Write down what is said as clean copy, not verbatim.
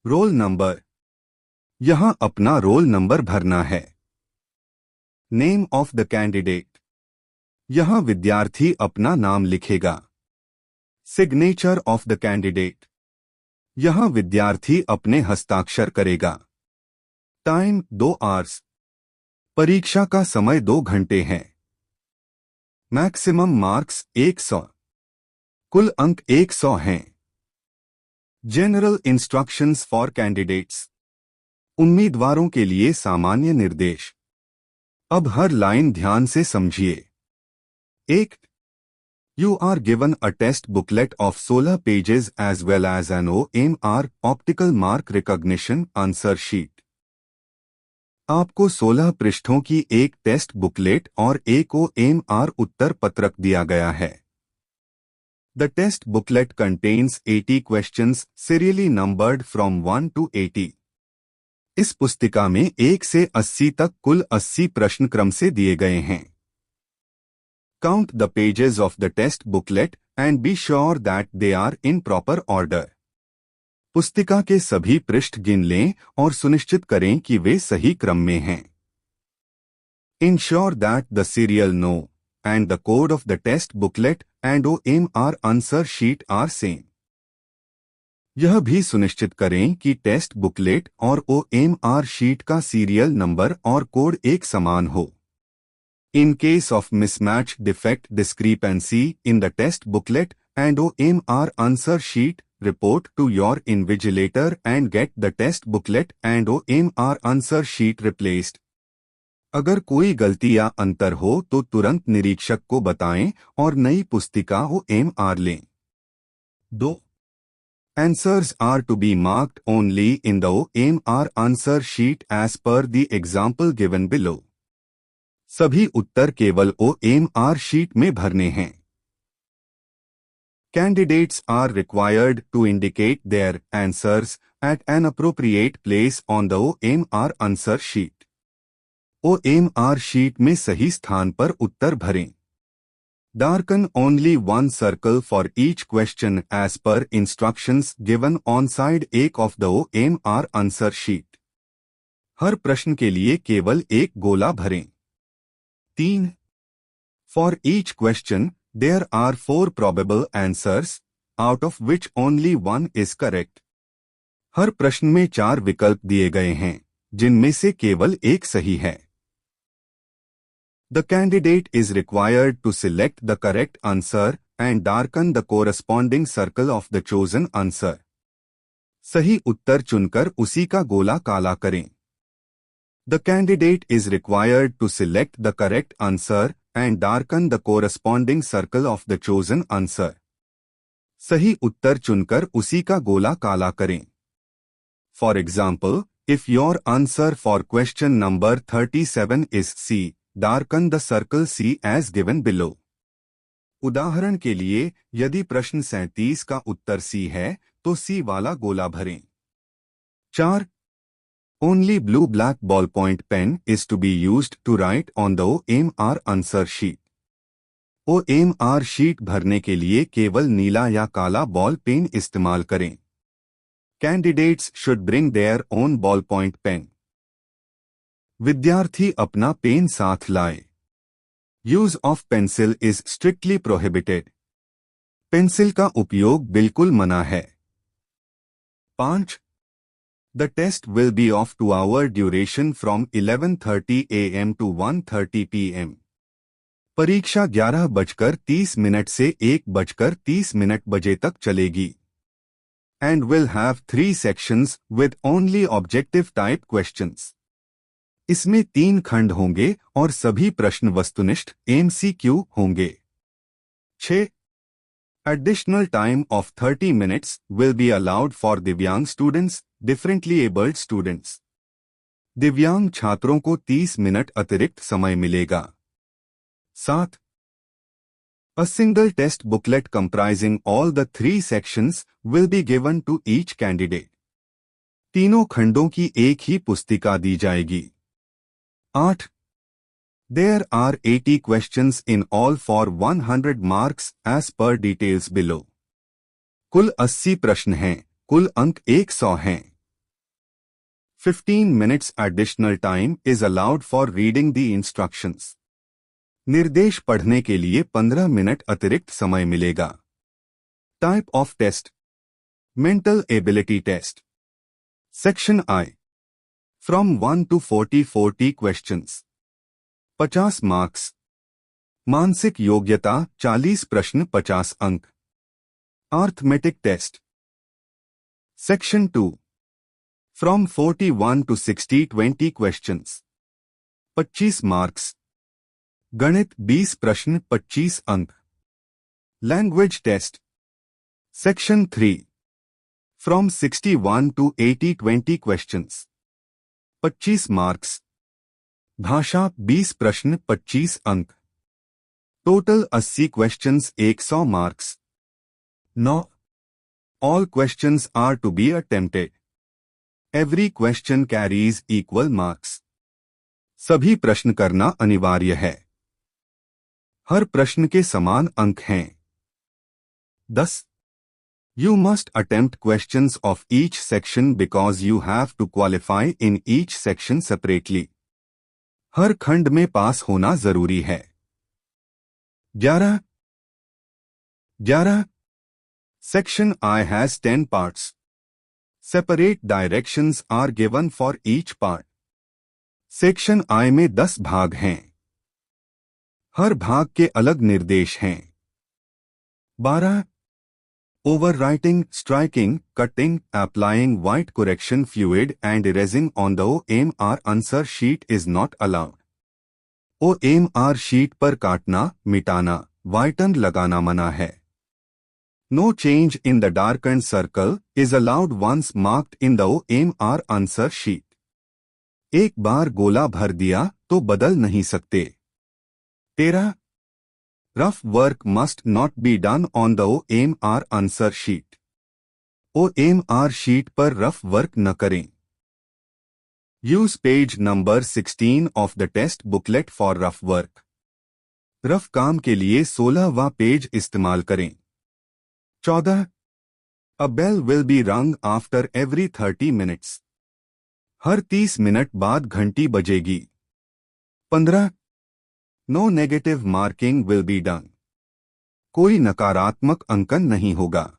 Roll number. यहां अपना roll number भरना है। Name of the candidate. यहां विद्यार्थी अपना नाम लिखेगा। Signature of the candidate. यहां विद्यार्थी अपने हस्ताक्षर करेगा। Time 2 hours. परीक्षा का समय 2 घंटे है। Maximum marks 100। कुल अंक 100 हैं। General instructions for candidates. उम्मीदवारों के लिए सामान्य निर्देश। अब हर लाइन ध्यान से समझिए। 1. You are given a test booklet of 16 pages as well as an OMR optical mark recognition answer sheet. आपको 16 पृष्ठों की एक टेस्ट बुकलेट और एक OMR उत्तर पत्रक दिया गया है। The test booklet contains 80 questions serially numbered from 1 to 80. इस पुस्तिका में 1 से 80 तक कुल 80 प्रश्न क्रम से दिए गए हैं। Count the pages of the test booklet and be sure that they are in proper order. पुस्तिका के सभी पृष्ठ गिन लें और सुनिश्चित करें कि वे सही क्रम में हैं। Ensure that the serial no and the code of the test booklet and OMR answer sheet are same. यह भी सुनिश्चित करें कि टेस्ट बुकलेट और OMR शीट का सीरियल नंबर और कोड एक समान हो। In case of mismatch defect discrepancy in the test booklet and OMR answer sheet, report to your invigilator and get the test booklet and OMR answer sheet replaced. अगर कोई गलती या अंतर हो तो तुरंत निरीक्षक को बताएं और नई पुस्तिका OMR लें। 2. Answers are to be marked only in the OMR answer sheet as per the example given below. सभी उत्तर केवल OMR शीट में भरने हैं। Candidates are required to indicate their answers at an appropriate place on the OMR answer sheet. OMR sheet में सही स्थान पर उत्तर भरें। Darken only one circle for each question as per instructions given on side 1 of the OMR answer sheet. हर प्रश्न के लिए केवल एक गोला भरें। 3. For each question, there are 4 probable answers, out of which only one is correct. हर प्रश्न में 4 विकल्प दिए गए हैं, जिनमें से केवल एक सही है। The candidate is required to select the correct answer and darken the corresponding circle of the chosen answer. सही उत्तर चुनकर उसी का गोला काला करें। The candidate is required to select the correct answer and darken the corresponding circle of the chosen answer. सही उत्तर चुनकर उसी का गोला काला करें। For example, if your answer for question number 37 is C, darken the circle C as given below. उदाहरण के लिए, यदि प्रश्न 37 का उत्तर C है, तो C वाला गोला भरें। 4. Only blue black ballpoint pen is to be used to write on the OMR answer sheet. OMR sheet भरने के लिए केवल नीला या काला बॉल पेन इस्तेमाल करें। Candidates should bring their own ballpoint pen. विद्यार्थी अपना पेन साथ लाए। Use of pencil is strictly prohibited. Pencil का उपयोग बिल्कुल मना है। 5. The test will be of 2-hour duration from 11:30 a.m. to 1:30 p.m. परीक्षा 11:30 से 1:30 बजे तक चलेगी। And will have 3 sections with only objective type questions. इसमें 3 खंड होंगे और सभी प्रश्न वस्तुनिष्ठ MCQ होंगे। 6. Additional time of 30 minutes will be allowed for दिव्यांग students, differently abled students. दिव्यांग छात्रों को 30 मिनट अतिरिक्त समय मिलेगा। 7. A single test booklet comprising all the 3 sections will be given to each candidate. तीनों खंडों की एक ही पुस्तिका दी जाएगी। 8. There are 80 questions in all for 100 marks as per details below. कुल 80 प्रश्न हैं, कुल अंक 100 हैं। 15 minutes additional time is allowed for reading the instructions. निर्देश पढ़ने के लिए 15 मिनट अतिरिक्त समय मिलेगा. Type of test. Mental ability test. Section I. From 1 to 40 questions. 50 marks. मानसिक योग्यता 40 प्रश्न 50 अंक. Arithmetic test. Section 2. From 41 to 60 20 questions. 25 marks. गणित 20 प्रश्न 25 अंक. Language test. Section 3. From 61 to 80 20 questions. 25 marks. भाषा 20 प्रश्न 25 अंक. Total 80 questions 100 marks. 9. All questions are to be attempted. Every question carries equal marks. सभी प्रश्न करना अनिवार्य है. हर प्रश्न के समान अंक हैं. 10. You must attempt questions of each section because you have to qualify in each section separately. हर खंड में पास होना जरूरी है. 11. Section I has 10 parts. Separate directions are given for each part. Section I में 10 भाग हैं. हर भाग के अलग निर्देश हैं. 12. Overwriting, striking, cutting, applying white correction fluid and erasing on the OMR answer sheet is not allowed. OMR sheet पर काटना, मिटाना, whiten लगाना मना है. No change in the darkened circle is allowed once marked in the OMR answer sheet. एक बार गोला भर दिया तो बदल नहीं सकते. 13. Rough work must not be done on the OMR answer sheet. OMR sheet पर rough work न करें. Use page number 16 of the test booklet for rough work. Rough काम के लिए 16वां पेज इस्तेमाल करें. 14. A bell will be rung after every 30 minutes. Her 30 minute बाद घंटी बजेगी. 15. No negative marking will be done. कोई नकारात्मक अंकन नहीं होगा.